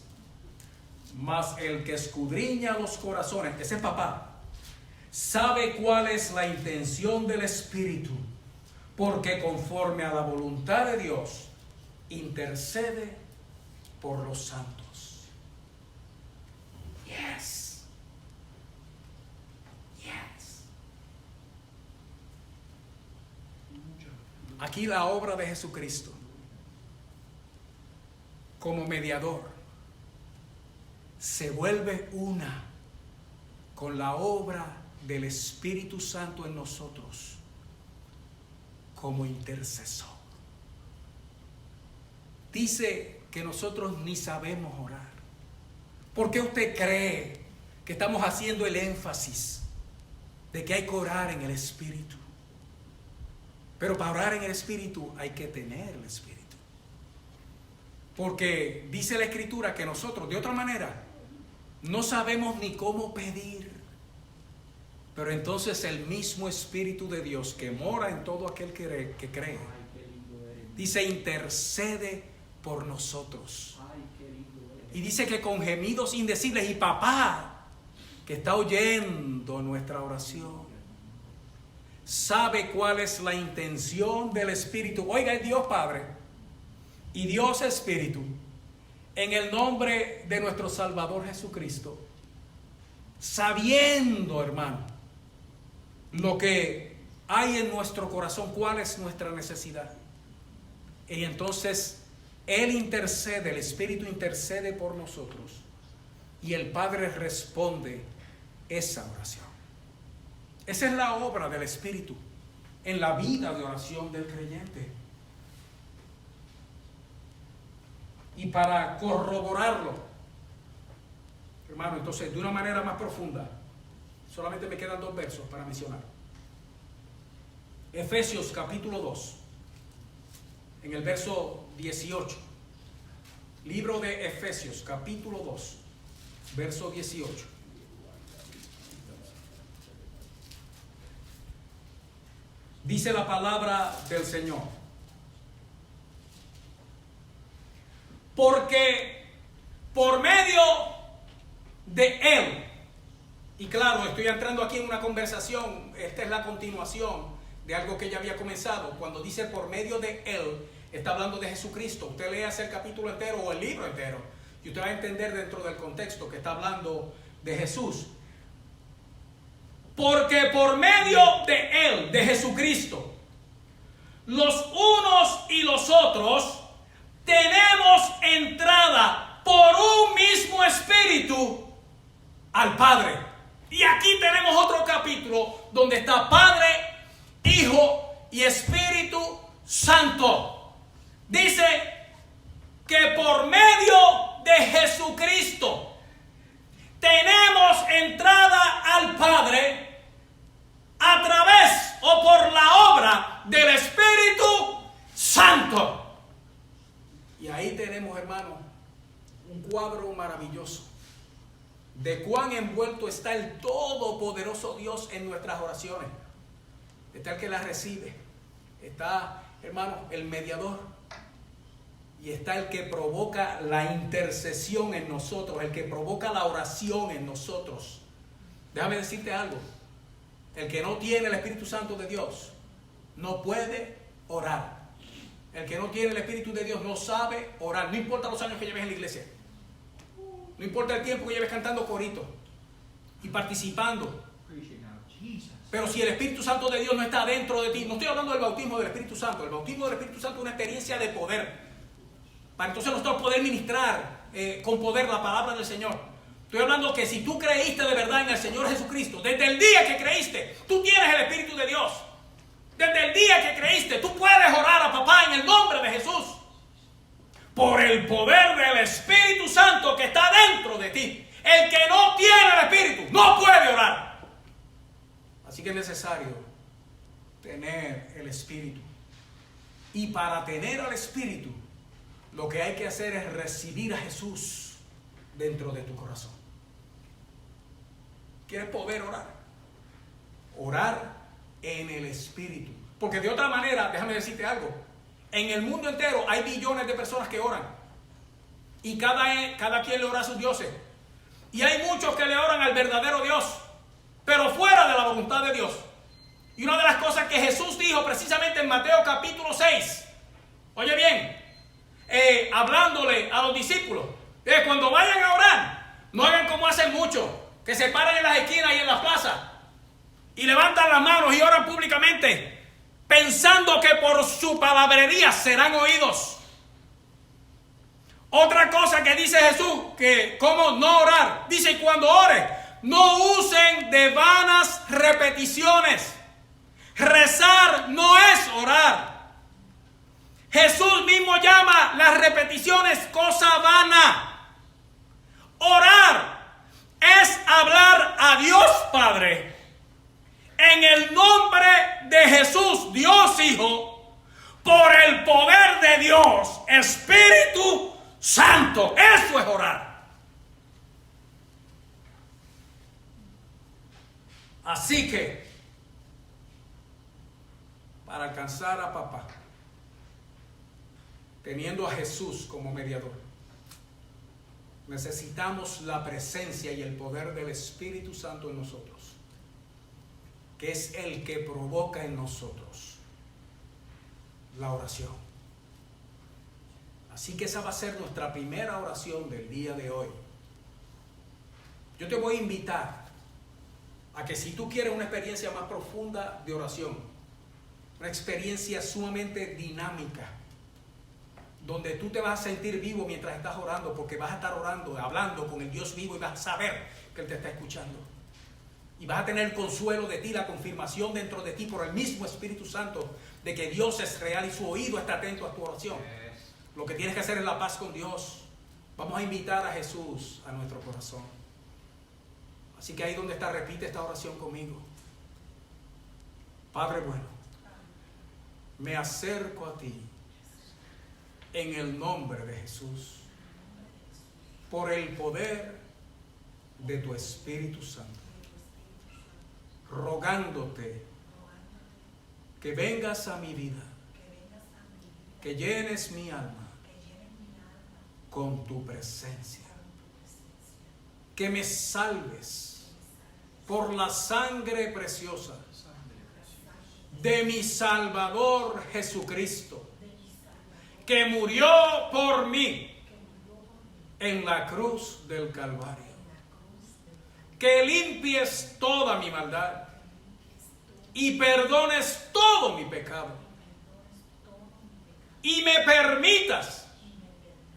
Mas el que escudriña los corazones, ese papá, sabe cuál es la intención del Espíritu, porque conforme a la voluntad de Dios, intercede por los santos. Yes. Yes. Aquí la obra de Jesucristo como mediador se vuelve una con la obra del Espíritu Santo en nosotros como intercesor. Dice que nosotros ni sabemos orar. ¿Por qué usted cree que estamos haciendo el énfasis de que hay que orar en el Espíritu? Pero para orar en el Espíritu hay que tener el Espíritu. Porque dice la Escritura que nosotros, de otra manera, no sabemos ni cómo pedir. Pero entonces el mismo Espíritu de Dios que mora en todo aquel que cree, dice, intercede por nosotros. Y dice que con gemidos indecibles, y papá, que está oyendo nuestra oración, sabe cuál es la intención del Espíritu. Oiga, es Dios Padre y Dios Espíritu, en el nombre de nuestro Salvador Jesucristo, sabiendo, hermano, lo que hay en nuestro corazón, cuál es nuestra necesidad. Y entonces Él intercede, el Espíritu intercede por nosotros, y el Padre responde esa oración. Esa es la obra del Espíritu en la vida de oración del creyente. Y para corroborarlo, hermano, entonces de una manera más profunda, solamente me quedan 2 versos para mencionar. Efesios capítulo 2, en el verso 18. Libro de Efesios capítulo 2, verso 18. Dice la palabra del Señor: porque por medio de Él, y claro, estoy entrando aquí en una conversación, esta es la continuación de algo que ya había comenzado. Cuando dice por medio de Él, está hablando de Jesucristo. Usted lea el capítulo entero o el libro entero y usted va a entender dentro del contexto que está hablando de Jesús. Porque por medio de Él, de Jesucristo, los unos y los otros tenemos entrada por un mismo espíritu al Padre. Y aquí tenemos otro capítulo donde está Padre, Hijo y Espíritu Santo. Dice que por medio de Jesucristo tenemos entrada al Padre a través o por la obra del Espíritu Santo. Y ahí tenemos, hermanos, un cuadro maravilloso de cuán envuelto está el todopoderoso Dios en nuestras oraciones. Está el que las recibe, está, hermanos, el mediador, y está el que provoca la intercesión en nosotros, el que provoca la oración en nosotros. Déjame decirte algo: el que no tiene el Espíritu Santo de Dios no puede orar. El que no tiene el Espíritu de Dios no sabe orar. No importa los años que lleves en la iglesia, no importa el tiempo que lleves cantando coritos y participando, pero si el Espíritu Santo de Dios no está dentro de ti. No estoy hablando del bautismo del Espíritu Santo. El bautismo del Espíritu Santo es una experiencia de poder, para entonces nosotros poder ministrar con poder la palabra del Señor. Estoy hablando que si tú creíste de verdad en el Señor Jesucristo, desde el día que creíste, tú tienes el Espíritu de Dios. Desde el día que creíste, tú puedes orar a papá en el nombre de Jesús, por el poder del Espíritu Santo que está dentro de ti. El que no tiene el Espíritu no puede orar. Así que es necesario tener el Espíritu. Y para tener al Espíritu, lo que hay que hacer es recibir a Jesús dentro de tu corazón. ¿Quieres poder orar? Orar en el Espíritu. Porque de otra manera, déjame decirte algo: en el mundo entero hay billones de personas que oran, y cada quien le ora a sus dioses. Y hay muchos que le oran al verdadero Dios, pero fuera de la voluntad de Dios. Y una de las cosas que Jesús dijo precisamente en Mateo capítulo 6, oye bien, hablándole a los discípulos, cuando vayan a orar, no hagan como hacen muchos, que se paran en las esquinas y en las plazas y levantan las manos y oran públicamente, pensando que por su palabrería serán oídos. Otra cosa que dice Jesús, que cómo no orar, dice: cuando ore, no usen de vanas repeticiones. Rezar no es orar. Jesús mismo llama las repeticiones cosa vana. Orar es hablar a Dios Padre en el nombre de Jesús, Dios Hijo, por el poder de Dios Espíritu Santo. Eso es orar. Así que, para alcanzar a papá, teniendo a Jesús como mediador, necesitamos la presencia y el poder del Espíritu Santo en nosotros, que es el que provoca en nosotros la oración. Así que esa va a ser nuestra primera oración del día de hoy. Yo te voy a invitar a que, si tú quieres una experiencia más profunda de oración, una experiencia sumamente dinámica, donde tú te vas a sentir vivo mientras estás orando, porque vas a estar orando, hablando con el Dios vivo, y vas a saber que Él te está escuchando. Y vas a tener el consuelo de ti, la confirmación dentro de ti por el mismo Espíritu Santo de que Dios es real y su oído está atento a tu oración. Lo que tienes que hacer es la paz con Dios. Vamos a invitar a Jesús a nuestro corazón. Así que ahí donde está, repite esta oración conmigo. Padre bueno, me acerco a ti en el nombre de Jesús, por el poder de tu Espíritu Santo, rogándote que vengas a mi vida, que llenes mi alma con tu presencia, que me salves por la sangre preciosa de mi Salvador Jesucristo, que murió por mí en la cruz del Calvario, que limpies toda mi maldad, y perdones todo mi pecado. Y me permitas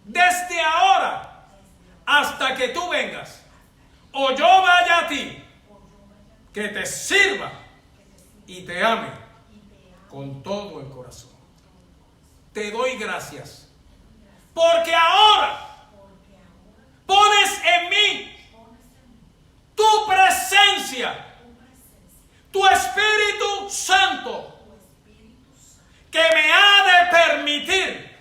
desde ahora hasta que tú vengas o yo vaya a ti, que te sirva y te ame con todo el corazón. Te doy gracias porque ahora pones en mí tu presencia, tu Espíritu Santo, que me ha de permitir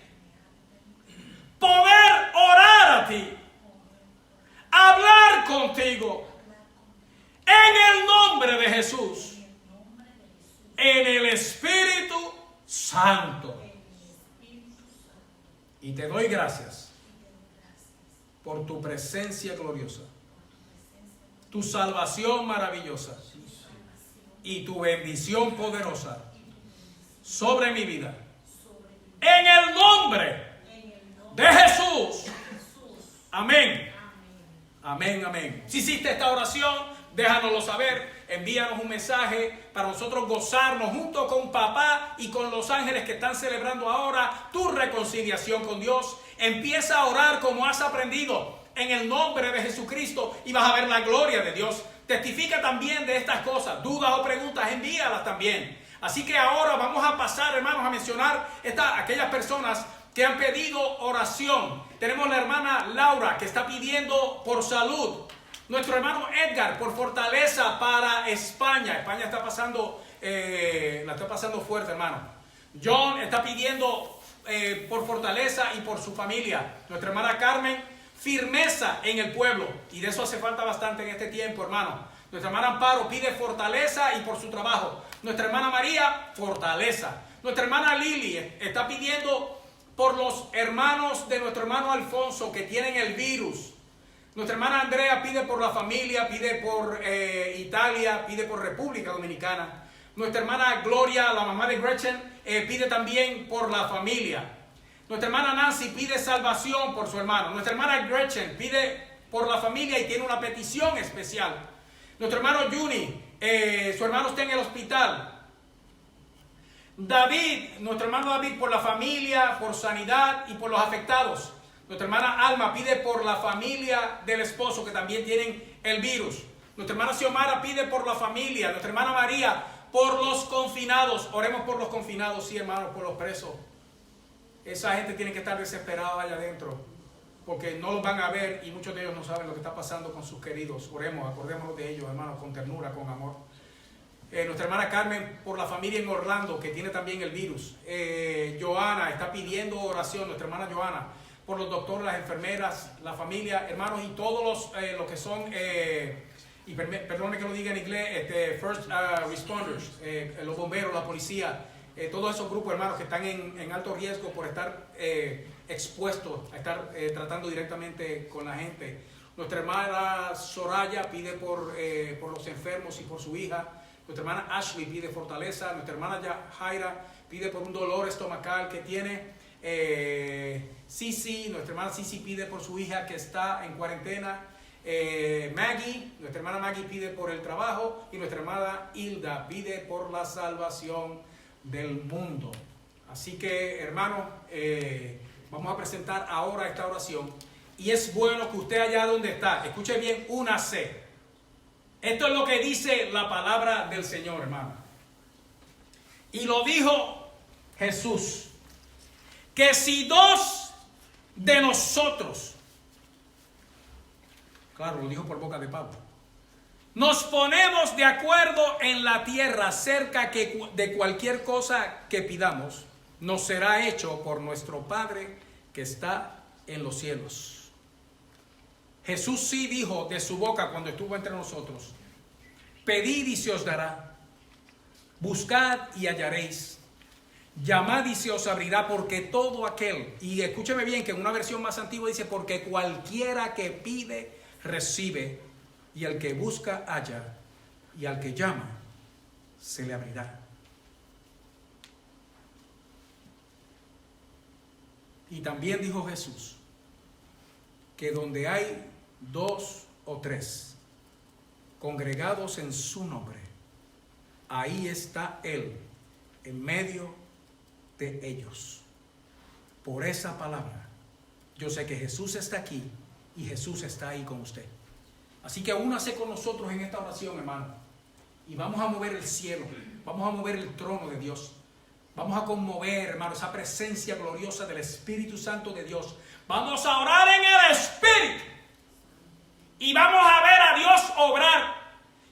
poder orar a ti, hablar contigo, en el nombre de Jesús, en el Espíritu Santo. Y te doy gracias por tu presencia gloriosa, tu salvación maravillosa y tu bendición poderosa sobre mi vida. En el nombre de Jesús. Amén. Amén, amén. Si hiciste esta oración, déjanoslo saber. Envíanos un mensaje para nosotros gozarnos junto con papá y con los ángeles que están celebrando ahora tu reconciliación con Dios. Empieza a orar como has aprendido en el nombre de Jesucristo y vas a ver la gloria de Dios. Testifica también de estas cosas. Dudas o preguntas, envíalas también. Así que ahora vamos a pasar, hermanos, a mencionar aquellas personas que han pedido oración. Tenemos la hermana Laura, que está pidiendo por salud. Nuestro hermano Edgar, por fortaleza para España. España está pasando, la está pasando fuerte, hermano. John está pidiendo por fortaleza y por su familia. Nuestra hermana Carmen, firmeza en el pueblo. Y de eso hace falta bastante en este tiempo, hermano. Nuestra hermana Amparo pide fortaleza y por su trabajo. Nuestra hermana María, fortaleza. Nuestra hermana Lili está pidiendo por los hermanos de nuestro hermano Alfonso que tienen el virus. Nuestra hermana Andrea pide por la familia, pide por Italia, pide por República Dominicana. Nuestra hermana Gloria, la mamá de Gretchen, pide también por la familia. Nuestra hermana Nancy pide salvación por su hermano. Nuestra hermana Gretchen pide por la familia y tiene una petición especial. Nuestro hermano Juni, su hermano está en el hospital. David, nuestro hermano David, por la familia, por sanidad y por los afectados. Nuestra hermana Alma pide por la familia del esposo que también tienen el virus. Nuestra hermana Xiomara pide por la familia. Nuestra hermana María por los confinados. Oremos por los confinados, sí, hermanos, por los presos. Esa gente tiene que estar desesperada allá adentro porque no los van a ver y muchos de ellos no saben lo que está pasando con sus queridos. Oremos, acordémonos de ellos, hermanos, con ternura, con amor. Nuestra hermana Carmen por la familia en Orlando que tiene también el virus. Joana está pidiendo oración, nuestra hermana Joana, por los doctores, las enfermeras, la familia, hermanos, y todos los que son, y perdone que lo diga en inglés, first responders, los bomberos, la policía, todos esos grupos, hermanos, que están en alto riesgo por estar expuestos a estar tratando directamente con la gente. Nuestra hermana Soraya pide por los enfermos y por su hija. Nuestra hermana Ashley pide fortaleza. Nuestra hermana Jaira pide por un dolor estomacal que tiene. Cici, nuestra hermana Cici pide por su hija que está en cuarentena. Maggie, nuestra hermana Maggie pide por el trabajo. Y nuestra hermana Hilda pide por la salvación del mundo. Así que, hermanos, vamos a presentar ahora esta oración. Y es bueno que usted allá donde está, escuche bien, únase. Esto es lo que dice la palabra del Señor, hermano. Y lo dijo Jesús, que si dos de nosotros, claro, lo dijo por boca de Pablo, nos ponemos de acuerdo en la tierra acerca de cualquier cosa que pidamos, nos será hecho por nuestro Padre que está en los cielos. Jesús sí dijo de su boca cuando estuvo entre nosotros: pedid y se os dará, buscad y hallaréis, llamad y se os abrirá, porque todo aquel, y escúcheme bien que en una versión más antigua dice, porque cualquiera que pide, recibe, y el que busca, halla, y al que llama, se le abrirá. Y también dijo Jesús, que donde hay 2 o 3 congregados en su nombre, ahí está Él, en medio de ellos. Por esa palabra, yo sé que Jesús está aquí y Jesús está ahí con usted. Así que únase con nosotros en esta oración, hermano. Y vamos a mover el cielo, vamos a mover el trono de Dios. Vamos a conmover, hermano, esa presencia gloriosa del Espíritu Santo de Dios. Vamos a orar en el Espíritu. Y vamos a ver a Dios obrar.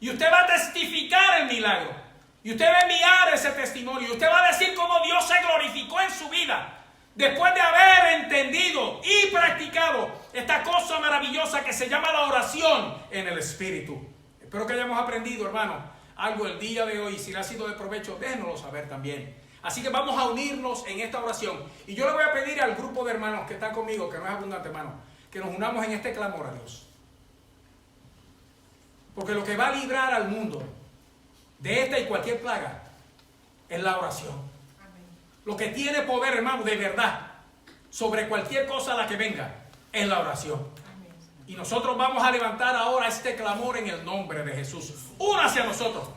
Y usted va a testificar el milagro. Y usted va a enviar ese testimonio. Y usted va a decir cómo Dios se glorificó en su vida. Después de haber entendido y practicado esta cosa maravillosa que se llama la oración en el Espíritu. Espero que hayamos aprendido, hermano, algo el día de hoy. Si le ha sido de provecho, déjenoslo saber también. Así que vamos a unirnos en esta oración. Y yo le voy a pedir al grupo de hermanos que están conmigo, que no es abundante, hermano, que nos unamos en este clamor a Dios. Porque lo que va a librar al mundo de esta y cualquier plaga es la oración. Lo que tiene poder, hermano, de verdad, sobre cualquier cosa a la que venga, es la oración. Y nosotros vamos a levantar ahora este clamor en el nombre de Jesús. Únase a nosotros.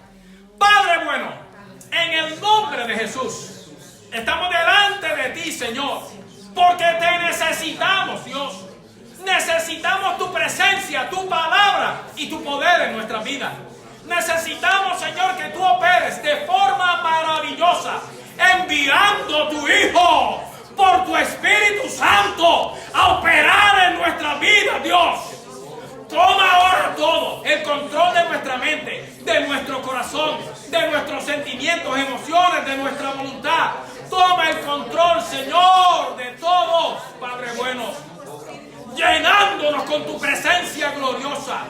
Padre bueno, en el nombre de Jesús, estamos delante de ti, Señor, porque te necesitamos, Dios. Necesitamos tu presencia, tu palabra y tu poder en nuestra vida. Necesitamos, Señor, que tú operes de forma maravillosa, enviando tu Hijo por tu Espíritu Santo a operar en nuestra vida, Dios. Toma ahora todo, el control de nuestra mente, de nuestro corazón, de nuestros sentimientos, emociones, de nuestra voluntad. Toma el control, Señor, de todos, Padre bueno, llenándonos con tu presencia gloriosa.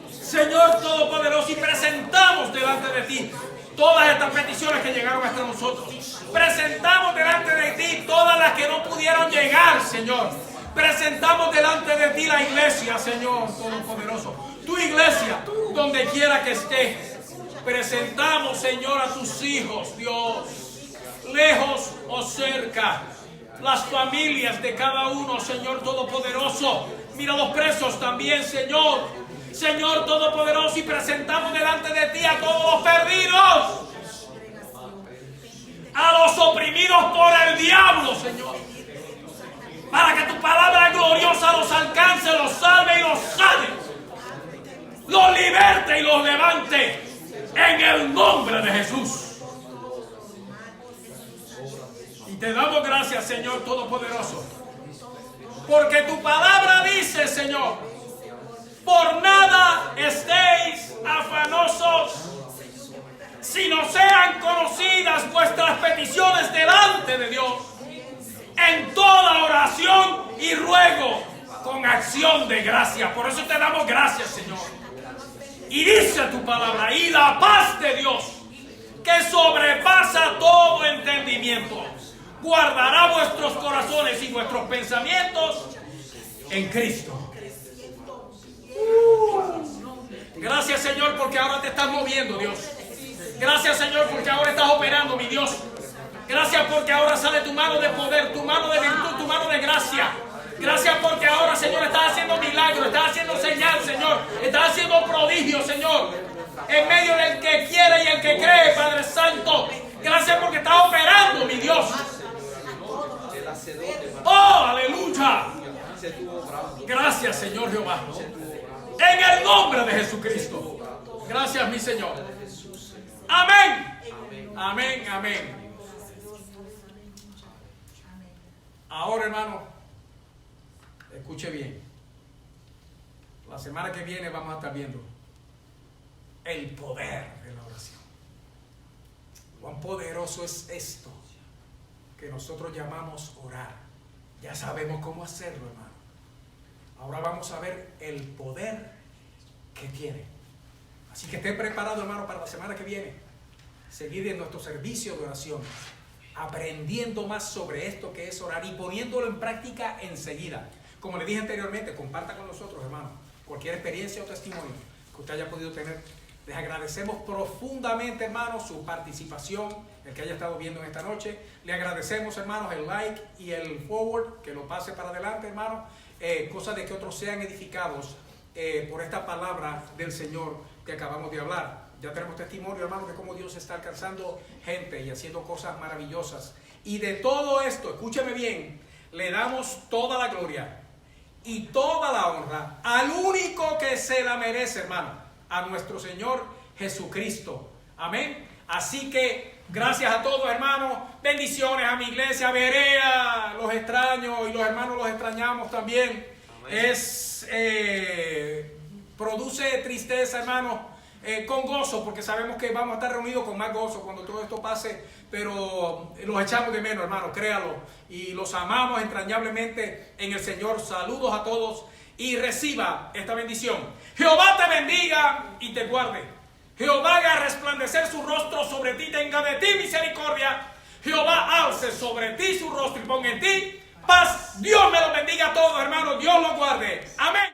Señor Todopoderoso, y presentamos delante de ti todas estas peticiones que llegaron hasta nosotros. Presentamos delante de ti todas las que no pudieron llegar, Señor. Presentamos delante de ti la iglesia, Señor Todopoderoso. Tu iglesia, donde quiera que esté. Presentamos, Señor, a tus hijos, Dios, lejos o cerca. Las familias de cada uno, Señor Todopoderoso. Mira los presos también, Señor. Señor Todopoderoso, y presentamos delante de ti a todos los perdidos. A los oprimidos por el diablo, Señor. Para que tu palabra gloriosa los alcance, los salve y los sane. Los liberte y los levante. En el nombre de Jesús. Y te damos gracias, Señor Todopoderoso. Porque tu palabra dice, Señor, por nada estéis afanosos, sino sean conocidas vuestras peticiones delante de Dios, en toda oración y ruego, con acción de gracia. Por eso te damos gracias, Señor. Y dice tu palabra, y la paz de Dios, que sobrepasa todo entendimiento, guardará vuestros corazones y vuestros pensamientos en Cristo. Gracias, Señor, porque ahora te estás moviendo, Dios. Gracias, Señor, porque ahora estás operando, mi Dios. Gracias porque ahora sale tu mano de poder, tu mano de virtud, tu mano de gracia. Gracias porque ahora, Señor, estás haciendo milagros, estás haciendo señal, Señor. Estás haciendo prodigios, Señor, en medio del que quiere y el que cree, Padre Santo. Gracias porque estás operando, mi Dios. ¡Oh, aleluya! Gracias, Señor Jehová. En el nombre de Jesucristo. Gracias, mi Señor. Amén. Amén, amén. Ahora, hermano, escuche bien. La semana que viene vamos a estar viendo el poder de la oración. Cuán poderoso es esto que nosotros llamamos orar. Ya sabemos cómo hacerlo, hermano. Ahora vamos a ver el poder que tiene. Así que esté preparado, hermano, para la semana que viene. Seguir en nuestro servicio de oración, aprendiendo más sobre esto que es orar y poniéndolo en práctica enseguida. Como le dije anteriormente, comparta con nosotros, hermano, cualquier experiencia o testimonio que usted haya podido tener. Les agradecemos profundamente, hermanos, su participación, el que haya estado viendo en esta noche. Le agradecemos, hermanos, el like y el forward, que lo pase para adelante, hermanos. Cosa de que otros sean edificados por esta palabra del Señor que acabamos de hablar. Ya tenemos testimonio, hermano, de cómo Dios está alcanzando gente y haciendo cosas maravillosas. Y de todo esto, escúcheme bien, le damos toda la gloria y toda la honra al único que se la merece, hermano, a nuestro Señor Jesucristo. Amén. Así que gracias a todos, hermanos. Bendiciones a mi iglesia, Berea. Los extraño y los hermanos los extrañamos también. Amén. Produce tristeza, hermanos, con gozo, porque sabemos que vamos a estar reunidos con más gozo cuando todo esto pase, pero los echamos de menos, hermanos, créalo, y los amamos entrañablemente en el Señor. Saludos a todos y reciba esta bendición. Jehová te bendiga y te guarde. Jehová haga resplandecer su rostro sobre ti, tenga de ti misericordia. Jehová alce sobre ti su rostro y ponga en ti paz. Dios me lo bendiga a todos, hermanos. Dios los guarde. Amén.